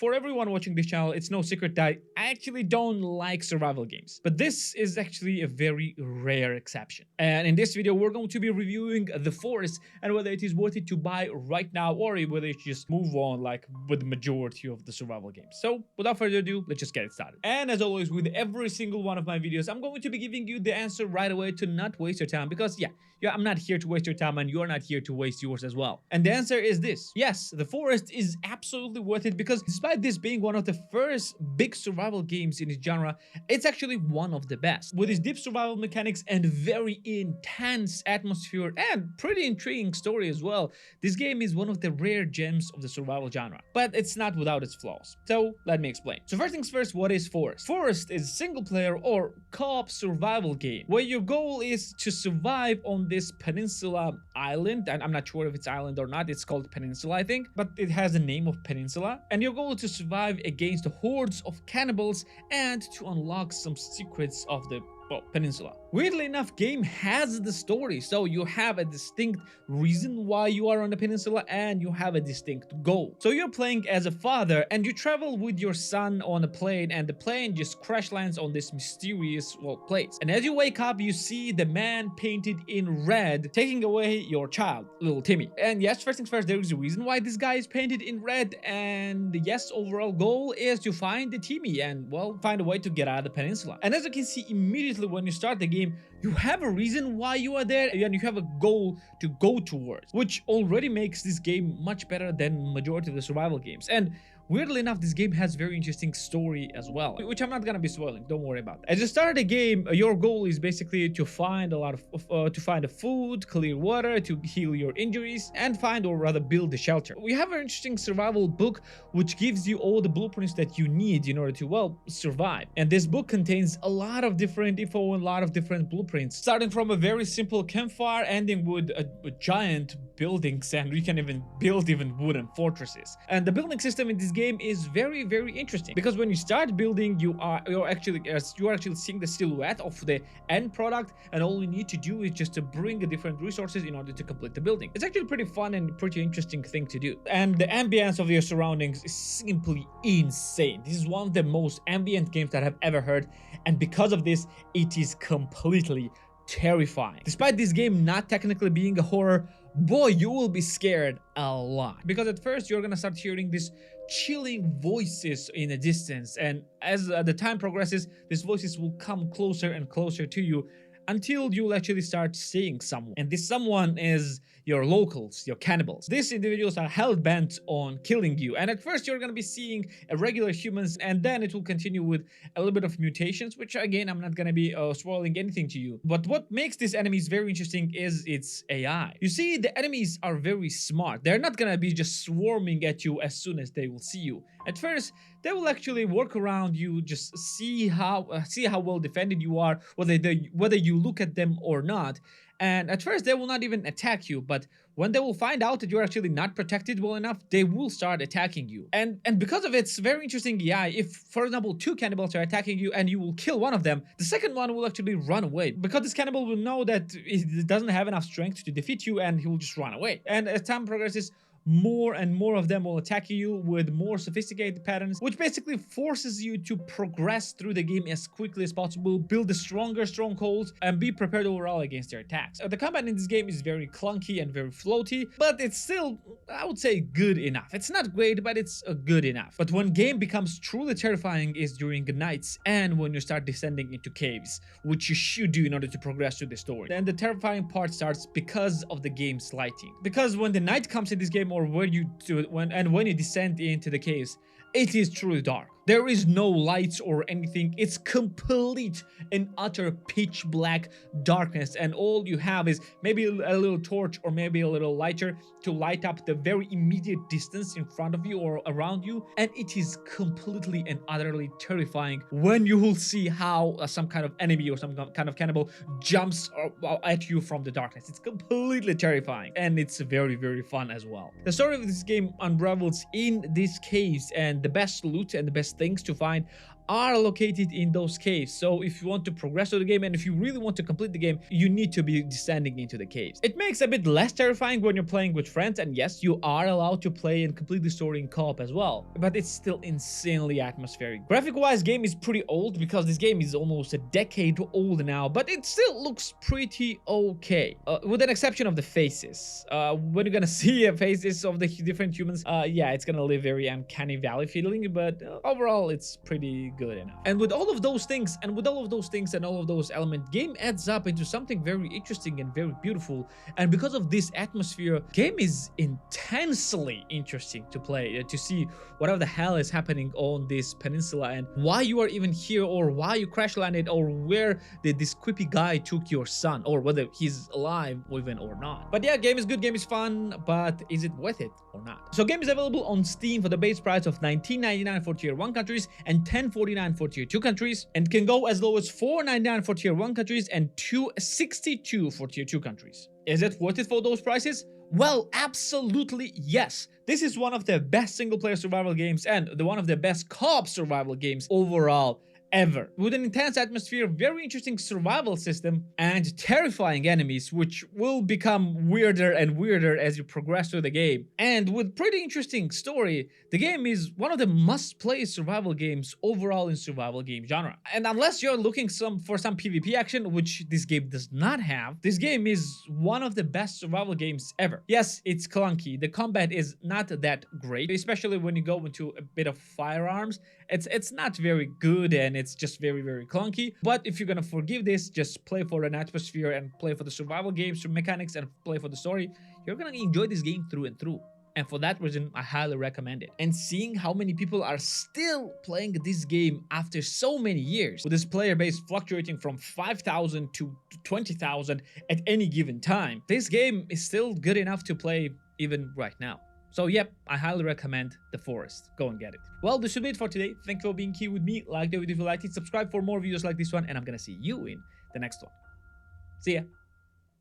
For everyone watching this channel, it's no secret that I actually don't like survival games. But this is actually a very rare exception. And in this video, we're going to be reviewing The Forest and whether it is worth it to buy right now or whether you just move on like with the majority of the survival games. So without further ado, let's just get it started. And as always, with every single one of my videos, I'm going to be giving you the answer right away to not waste your time because I'm not here to waste your time and you're not here to waste yours as well. And the answer is this. Yes, The Forest is absolutely worth it because despite this being one of the first big survival games in its genre, it's actually one of the best. With its deep survival mechanics and very intense atmosphere and pretty intriguing story as well, this game is one of the rare gems of the survival genre. But it's not without its flaws. So let me explain. So first things first, what is Forest? Forest is a single player or co-op survival game where your goal is to survive on this peninsula island, and I'm not sure if it's island or not, it's called Peninsula I think, but it has the name of Peninsula, and your goal is to survive against hordes of cannibals and to unlock some secrets of the peninsula. Weirdly enough, game has the story, so you have a distinct reason why you are on the peninsula and you have a distinct goal. So you're playing as a father and you travel with your son on a plane, and the plane just crash lands on this mysterious place. And as you wake up, you see the man painted in red taking away your child, little Timmy. And yes, first things first, there is a reason why this guy is painted in red, and the overall goal is to find the Timmy and find a way to get out of the peninsula. And as you can see immediately when you start the game, you have a reason why you are there and you have a goal to go towards, which already makes this game much better than majority of the survival games. And weirdly enough, this game has very interesting story as well, which I'm not gonna be spoiling, don't worry about that. As you start the game, your goal is basically to find a lot of food, clear water, to heal your injuries, and find or rather build a shelter. We have an interesting survival book which gives you all the blueprints that you need in order to survive. And this book contains a lot of different info and a lot of different blueprints, starting from a very simple campfire, ending with a giant buildings, and you can even build wooden fortresses. And the building system in this game is very, very interesting because when you start building, you're actually seeing the silhouette of the end product, and all you need to do is just to bring the different resources in order to complete the building. It's actually pretty fun and pretty interesting thing to do. And the ambience of your surroundings is simply insane. This is one of the most ambient games that I've ever heard, and because of this, it is completely terrifying. Despite this game not technically being a horror, boy, you will be scared a lot. Because at first you're gonna start hearing these chilling voices in the distance, and as the time progresses, these voices will come closer and closer to you until you'll actually start seeing someone. And this someone is your locals, your cannibals. These individuals are hell-bent on killing you. And at first you're going to be seeing regular humans, and then it will continue with a little bit of mutations, which again, I'm not going to be spoiling anything to you. But what makes these enemies very interesting is its AI. You see, the enemies are very smart. They're not going to be just swarming at you as soon as they will see you. At first, they will actually work around you, just see how well defended you are, whether you look at them or not. And at first they will not even attack you, but when they will find out that you're actually not protected well enough, they will start attacking you. And because of its very interesting AI, if for example 2 cannibals are attacking you and you will kill one of them, the second one will actually run away because this cannibal will know that it doesn't have enough strength to defeat you and he will just run away. And as time progresses, more and more of them will attack you with more sophisticated patterns, which basically forces you to progress through the game as quickly as possible, build the stronger strongholds, and be prepared overall against their attacks. The combat in this game is very clunky and very floaty, but it's still, I would say, good enough. It's not great, but it's good enough. But when game becomes truly terrifying is during the nights and when you start descending into caves, which you should do in order to progress through the story. Then the terrifying part starts because of the game's lighting. Because when the night comes in this game, or when you descend into the caves, it is truly dark. There is no lights or anything. It's complete and utter pitch black darkness, and all you have is maybe a little torch or maybe a little lighter to light up the very immediate distance in front of you or around you. And it is completely and utterly terrifying when you will see how some kind of enemy or some kind of cannibal jumps at you from the darkness. It's completely terrifying, and it's very, very fun as well. The story of this game unravels in these caves, and the best loot and the best things to find are located in those caves. So if you want to progress through the game and if you really want to complete the game, you need to be descending into the caves. It makes it a bit less terrifying when you're playing with friends, and yes, you are allowed to play and complete the story in co-op as well, but it's still insanely atmospheric. Graphic-wise, game is pretty old because this game is almost a decade old now, but it still looks pretty okay, with an exception of the faces. When you're gonna see faces of the different humans, yeah, it's gonna leave very uncanny valley feeling, but overall it's pretty good enough. And with all of those things and all of those elements, game adds up into something very interesting and very beautiful. And because of this atmosphere, game is intensely interesting to play, to see whatever the hell is happening on this peninsula and why you are even here, or why you crash landed, or where this creepy guy took your son, or whether he's alive even or not. But yeah, game is good, game is fun, but is it worth it or not? So game is available on Steam for the base price of $19.99 for tier 1 countries and $10.49 for tier 2 countries, and can go as low as $4.99 for tier 1 countries and $2.62 for tier 2 countries. Is it worth it for those prices? Well, absolutely yes. This is one of the best single-player survival games and one of the best co-op survival games overall ever. With an intense atmosphere, very interesting survival system, and terrifying enemies, which will become weirder and weirder as you progress through the game. And with pretty interesting story, the game is one of the must-play survival games overall in survival game genre. And unless you're looking for some PvP action, which this game does not have, this game is one of the best survival games ever. Yes, it's clunky. The combat is not that great, especially when you go into a bit of firearms. It's not very good, and it's just very, very clunky. But if you're gonna forgive this, just play for an atmosphere and play for the survival games mechanics and play for the story, you're gonna enjoy this game through and through. And for that reason, I highly recommend it. And seeing how many people are still playing this game after so many years, with this player base fluctuating from 5,000 to 20,000 at any given time, this game is still good enough to play even right now. So yep, I highly recommend The Forest. Go and get it. Well, this should be it for today. Thank you for being here with me. Like the video if you liked it, subscribe for more videos like this one, and I'm gonna see you in the next one. See ya.